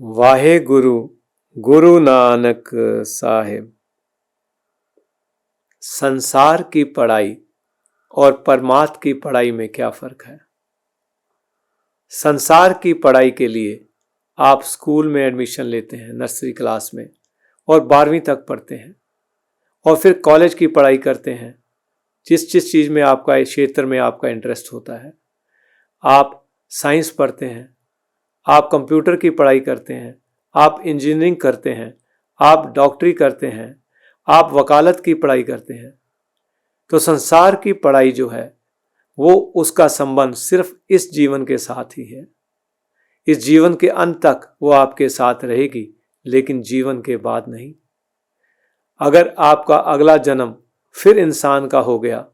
वाहे गुरु गुरु नानक साहिब। संसार की पढ़ाई और परमार्थ की पढ़ाई में क्या फर्क है? संसार की पढ़ाई के लिए आप स्कूल में एडमिशन लेते हैं, नर्सरी क्लास में, और 12वीं तक पढ़ते हैं, और फिर कॉलेज की पढ़ाई करते हैं। जिस जिस चीज़ में आपका क्षेत्र में आपका इंटरेस्ट होता है, आप साइंस पढ़ते हैं, आप कंप्यूटर की पढ़ाई करते हैं, आप इंजीनियरिंग करते हैं, आप डॉक्टरी करते हैं, आप वकालत की पढ़ाई करते हैं। तो संसार की पढ़ाई जो है वो उसका संबंध सिर्फ इस जीवन के साथ ही है। इस जीवन के अंत तक वो आपके साथ रहेगी, लेकिन जीवन के बाद नहीं। अगर आपका अगला जन्म फिर इंसान का हो गया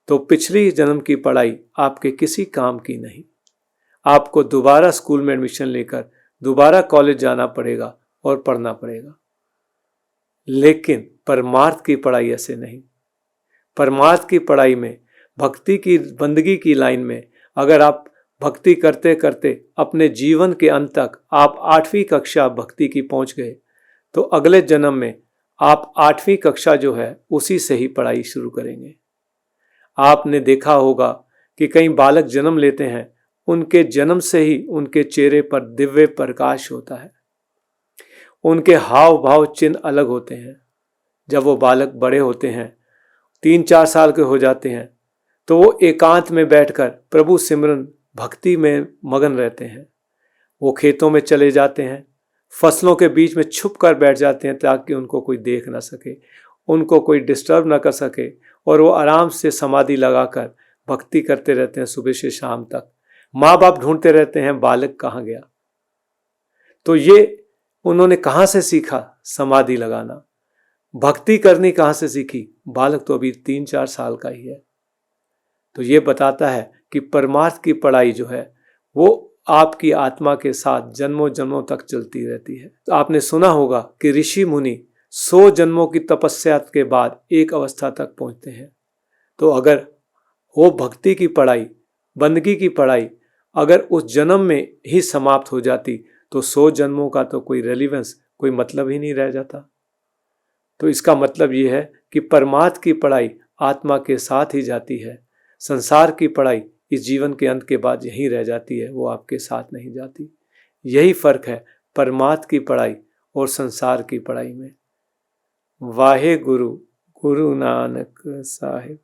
तो पिछली जन्म की पढ़ाई आपके किसी काम की नहीं। आपको दोबारा स्कूल में एडमिशन लेकर दोबारा कॉलेज जाना पड़ेगा और पढ़ना पड़ेगा। लेकिन परमार्थ की पढ़ाई ऐसे नहीं। परमार्थ की पढ़ाई में, भक्ति की बंदगी की लाइन में, अगर आप भक्ति करते करते अपने जीवन के अंत तक आप 8वीं कक्षा भक्ति की पहुंच गए, तो अगले जन्म में आप 8वीं कक्षा जो है उसी से ही पढ़ाई शुरू करेंगे। आपने देखा होगा कि कई बालक जन्म लेते हैं, उनके जन्म से ही उनके चेहरे पर दिव्य प्रकाश होता है, उनके हाव भाव चिन्ह अलग होते हैं। जब वो बालक बड़े होते हैं, 3-4 साल के हो जाते हैं, तो वो एकांत में बैठकर प्रभु सिमरन भक्ति में मगन रहते हैं। वो खेतों में चले जाते हैं, फसलों के बीच में छुप कर बैठ जाते हैं ताकि उनको कोई देख ना सके, उनको कोई डिस्टर्ब ना कर सके, और वो आराम से समाधि लगाकर भक्ति करते रहते हैं सुबह से शाम तक। माँ बाप ढूंढते रहते हैं बालक कहाँ गया। तो ये उन्होंने कहाँ से सीखा? समाधि लगाना। भक्ति करनी कहाँ से सीखी? बालक तो अभी 3-4 साल का ही है। तो ये बताता है कि परमार्थ की पढ़ाई जो है वो आपकी आत्मा के साथ जन्मों जन्मों तक चलती रहती है। तो आपने सुना होगा कि ऋषि मुनि 100 जन्मों की तपस्या के बाद एक अवस्था तक पहुंचते हैं। तो अगर वो भक्ति की पढ़ाई, बंदगी की पढ़ाई अगर उस जन्म में ही समाप्त हो जाती तो 100 जन्मों का तो कोई रेलिवेंस, कोई मतलब ही नहीं रह जाता। तो इसका मतलब ये है कि परमार्थ की पढ़ाई आत्मा के साथ ही जाती है। संसार की पढ़ाई इस जीवन के अंत के बाद यहीं रह जाती है, वो आपके साथ नहीं जाती। यही फर्क है परमार्थ की पढ़ाई और संसार की पढ़ाई में। वाहे गुरु गुरु नानक साहिब।